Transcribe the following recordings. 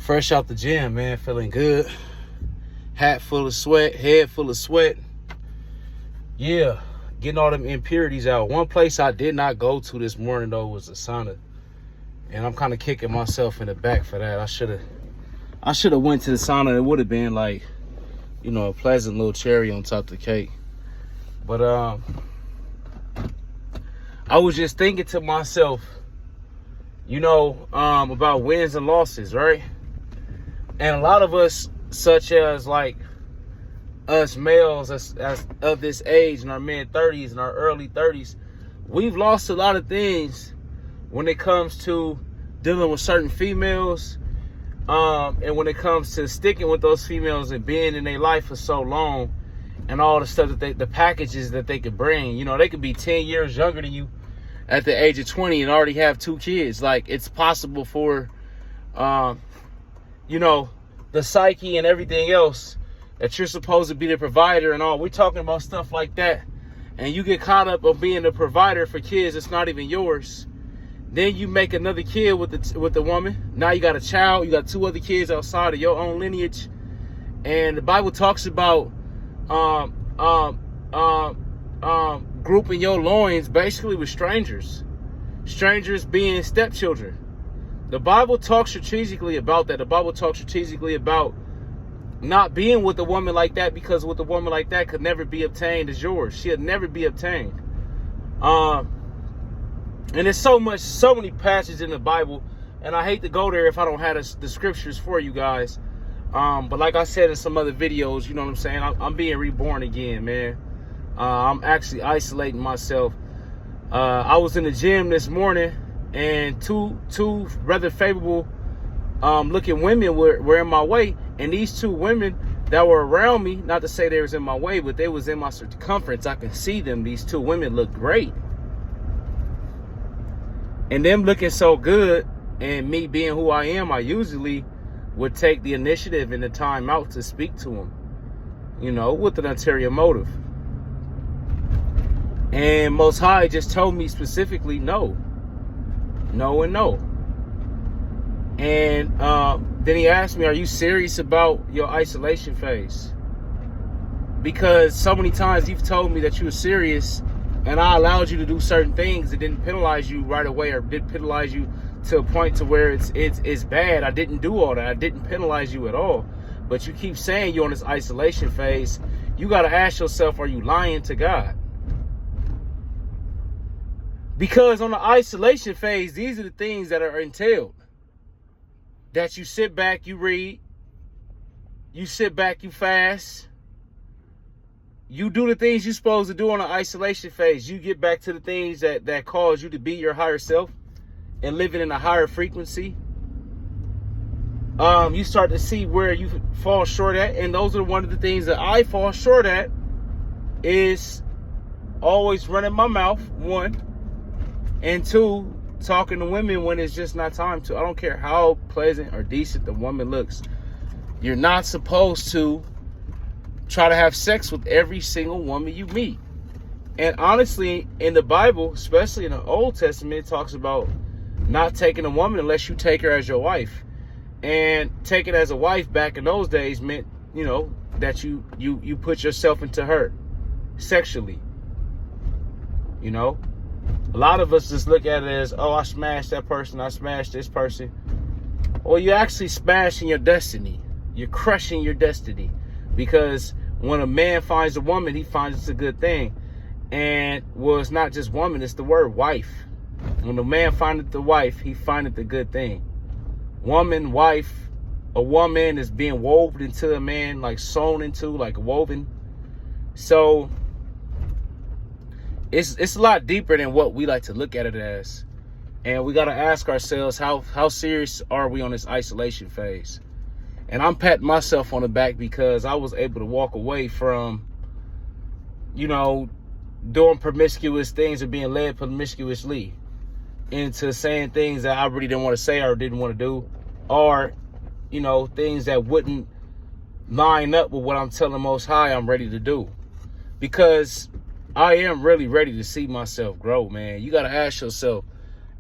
Fresh out the gym, man, feeling good. Hat full of sweat, head full of sweat. Yeah, getting all them impurities out. One place I did not go to this morning, though, was the sauna. And I'm kind of kicking myself in the back for that. I should have went to the sauna. It would have been like, you know, a pleasant little cherry on top of the cake. But I was just thinking to myself, you know, about wins and losses, right? And a lot of us, such as like us males as of this age in our mid-30s and our early 30s, we've lost a lot of things when it comes to dealing with certain females, and when it comes to sticking with those females and being in their life for so long, and all the stuff that the packages that they could bring. You know, they could be 10 years younger than you at the age of 20 and already have 2 kids. Like, it's possible for, you know, the psyche and everything else that you're supposed to be the provider and all. We're talking about stuff like that. And you get caught up of being the provider for kids that's not even yours. Then you make another kid with the woman. Now you got a child. You got 2 other kids outside of your own lineage. And the Bible talks about grouping your loins basically with strangers. Strangers being stepchildren. The Bible talks strategically about that. The Bible talks strategically about not being with a woman like that, because with a woman like that could never be obtained as yours. She'll never be obtained. And there's so many passages in the Bible, and I hate to go there if I don't have the scriptures for you guys. But like I said in some other videos, you know what I'm saying? I'm being reborn again, man. I'm actually isolating myself. I was in the gym this morning, and two rather favorable looking women were in my way. And these 2 women that were around me, not to say they was in my way, but they was in my circumference. I can see them. These 2 women look great. And them looking so good, and me being who I am, I usually would take the initiative and the time out to speak to them, you know, with an ulterior motive. And Most High just told me specifically, no, and no. And then he asked me, are you serious about your isolation phase? Because so many times you've told me that you were serious, and I allowed you to do certain things that didn't penalize you right away, or didn't penalize you to a point to where it's bad. I didn't do all that. I didn't penalize you at all. But you keep saying you're on this isolation phase. You got to ask yourself, are you lying to God? Because on the isolation phase, these are the things that are entailed. That you sit back, you read. You sit back, you fast. You do the things you're supposed to do on the isolation phase. You get back to the things that cause you to be your higher self and living in a higher frequency. You start to see where you fall short at. And those are one of the things that I fall short at, is always running my mouth, 1. And 2, talking to women when it's just not time to. I don't care how pleasant or decent the woman looks. You're not supposed to try to have sex with every single woman you meet. And honestly, in the Bible, especially in the Old Testament, it talks about not taking a woman unless you take her as your wife. And taking as a wife back in those days meant, you know, that you put yourself into her sexually. You know? A lot of us just look at it as, oh, I smashed that person, I smashed this person. Well, you're actually smashing your destiny. You're crushing your destiny. Because when a man finds a woman, he finds it's a good thing. And, well, it's not just woman, it's the word wife. When a man findeth the wife, he findeth the good thing. Woman, wife, a woman is being woven into a man, like sewn into, like woven. So it's a lot deeper than what we like to look at it as. And we got to ask ourselves, how serious are we on this isolation phase? And I'm patting myself on the back because I was able to walk away from, you know, doing promiscuous things or being led promiscuously into saying things that I really didn't want to say or didn't want to do, or, you know, things that wouldn't line up with what I'm telling Most High I'm ready to do. Because I am really ready to see myself grow, man. You got to ask yourself,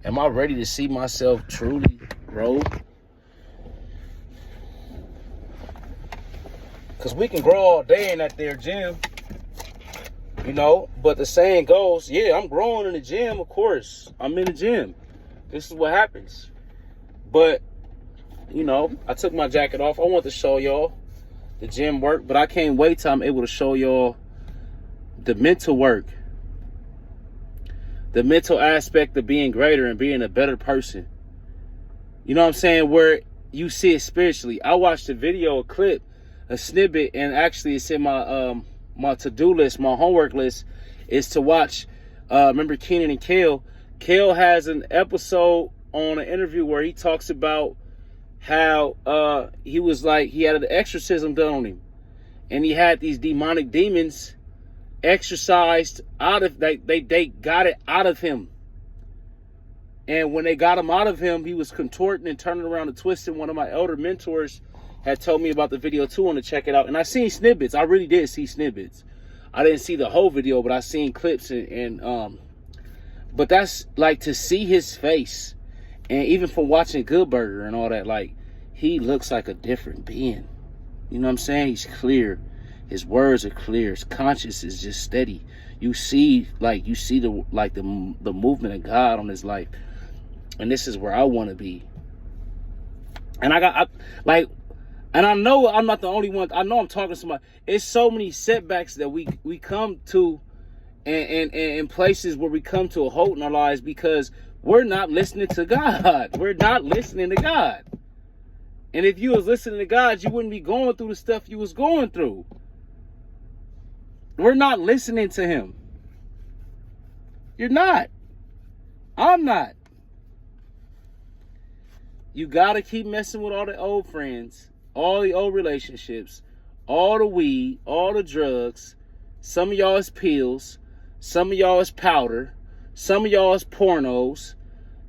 am I ready to see myself truly grow? Because we can grow all day in that there gym, you know. But the saying goes, yeah, I'm growing in the gym, of course. I'm in the gym. This is what happens. But, you know, I took my jacket off. I want to show y'all the gym work. But I can't wait till I'm able to show y'all the mental work. The mental aspect of being greater and being a better person. You know what I'm saying? Where you see it spiritually. I watched a video, a clip, a snippet, and actually it's in my my to-do list, my homework list, is to watch. Remember Kenan and Kel? Kel has an episode on an interview where he talks about how he was like, he had an exorcism done on him, and he had these demonic demons exorcised out of, they got it out of him. And when they got him out of him, he was contorting and turning around and twisting. One of my elder mentors had told me about the video too, I want to check it out. And I seen snippets. I really did see snippets. I didn't see the whole video, but I seen clips and but that's like, to see his face, and even from watching Good Burger and all that, like, he looks like a different being. You know what I'm saying? He's clear. His words are clear. His conscience is just steady. You see the movement of God on his life. And this is where I want to be. And and I know I'm not the only one. I know I'm talking to somebody. It's so many setbacks that we come to, and places where we come to a halt in our lives because we're not listening to God. We're not listening to God. And if you was listening to God, you wouldn't be going through the stuff you was going through. We're not listening to him. You're not. I'm not. You got to keep messing with all the old friends, all the old relationships, all the weed, all the drugs. Some of y'all is pills. Some of y'all is powder. Some of y'all is pornos.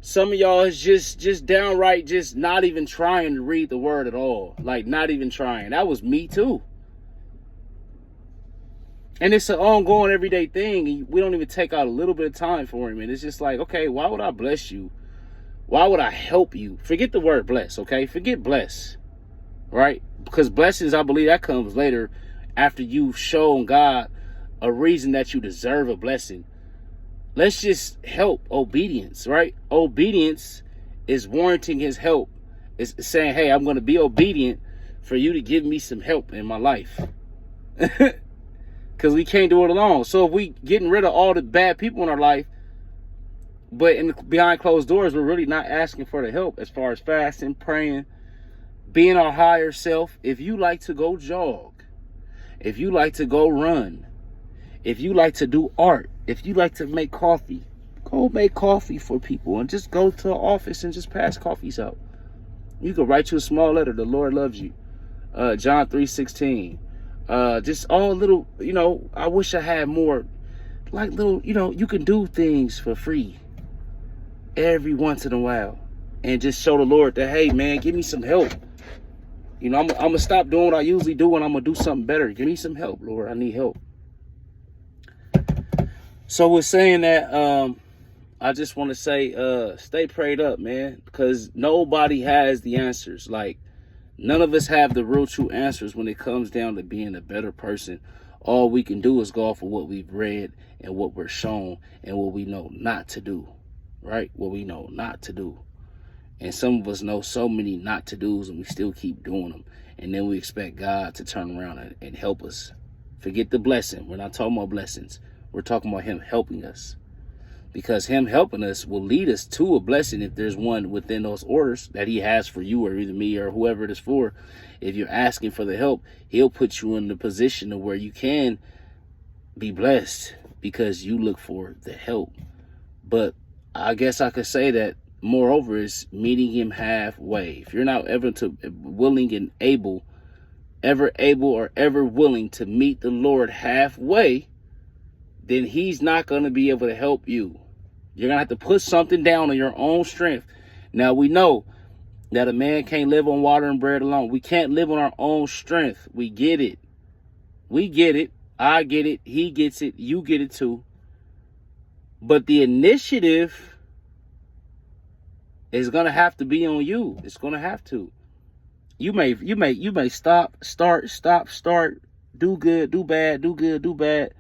Some of y'all is just downright just not even trying to read the word at all. Like, not even trying. That was me too. And it's an ongoing everyday thing. And we don't even take out a little bit of time for him. And it's just like, okay, why would I bless you? Why would I help you? Forget the word bless, okay? Forget bless, right? Because blessings, I believe that comes later after you've shown God a reason that you deserve a blessing. Let's just help. Obedience, right? Obedience is warranting his help. It's saying, hey, I'm going to be obedient for you to give me some help in my life. Because we can't do it alone. So if we getting rid of all the bad people in our life, but behind closed doors, we're really not asking for the help as far as fasting, praying, being our higher self. If you like to go jog, if you like to go run, if you like to do art, if you like to make coffee, go make coffee for people and just go to the office and just pass coffees out. You can write you a small letter. The Lord loves you. John 3:16. Just all little, you know, I wish I had more, like little, you know, you can do things for free every once in a while and just show the Lord that, hey man, give me some help. You know, I'm gonna stop doing what I usually do and I'm gonna do something better. Give me some help, Lord. I need help. So with saying that, I just want to say, stay prayed up, man, because nobody has the answers. Like, none of us have the real true answers when it comes down to being a better person. All we can do is go off of what we've read and what we're shown and what we know not to do. Right? What we know not to do. And some of us know so many not to do's and we still keep doing them. And then we expect God to turn around and help us. Forget the blessing. We're not talking about blessings. We're talking about him helping us. Because him helping us will lead us to a blessing if there's one within those orders that he has for you or either me or whoever it is for. If you're asking for the help, he'll put you in the position of where you can be blessed because you look for the help. But I guess I could say that moreover is meeting him halfway. If you're not ever willing and able or ever willing to meet the Lord halfway, then he's not going to be able to help you. You're going to have to put something down on your own strength. Now, we know that a man can't live on water and bread alone. We can't live on our own strength. We get it. We get it. I get it. He gets it. You get it too. But the initiative is going to have to be on you. It's going to have to. You may stop, start, do good, do bad, do good, do bad.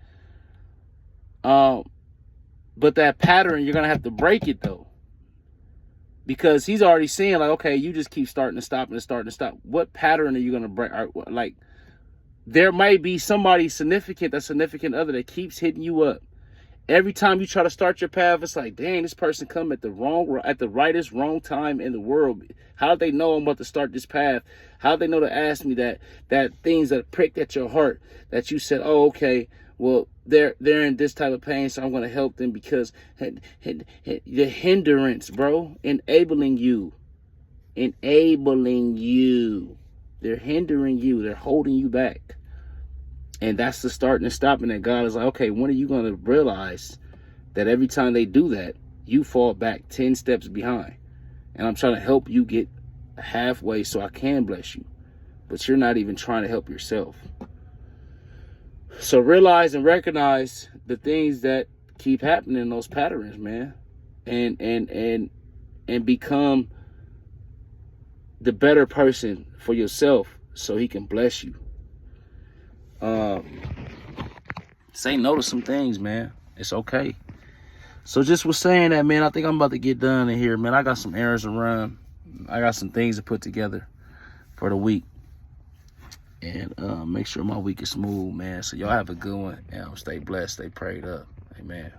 But that pattern, you're gonna have to break it though. Because he's already seeing, like, okay, you just keep starting to stop and starting to stop. What pattern are you gonna break? Like, there might be somebody significant, that significant other, that keeps hitting you up. Every time you try to start your path, it's like, dang, this person come at the rightest wrong time in the world. How do they know I'm about to start this path? How do they know to ask me that things that pricked at your heart, that you said, oh, okay, well, they're in this type of pain, so I'm going to help them, because the hindrance, bro, enabling you. They're hindering you. They're holding you back. And that's the starting and stopping that God is like, okay, when are you going to realize that every time they do that, you fall back 10 steps behind? And I'm trying to help you get halfway so I can bless you. But you're not even trying to help yourself. So realize and recognize the things that keep happening in those patterns, man. And become the better person for yourself so he can bless you. Say no to some things, man. It's okay. So just was saying that, man, I think I'm about to get done in here, man. I got some errands to run. I got some things to put together for the week. And make sure my week is smooth, man. So y'all have a good one. Stay blessed. Stay prayed up. Amen.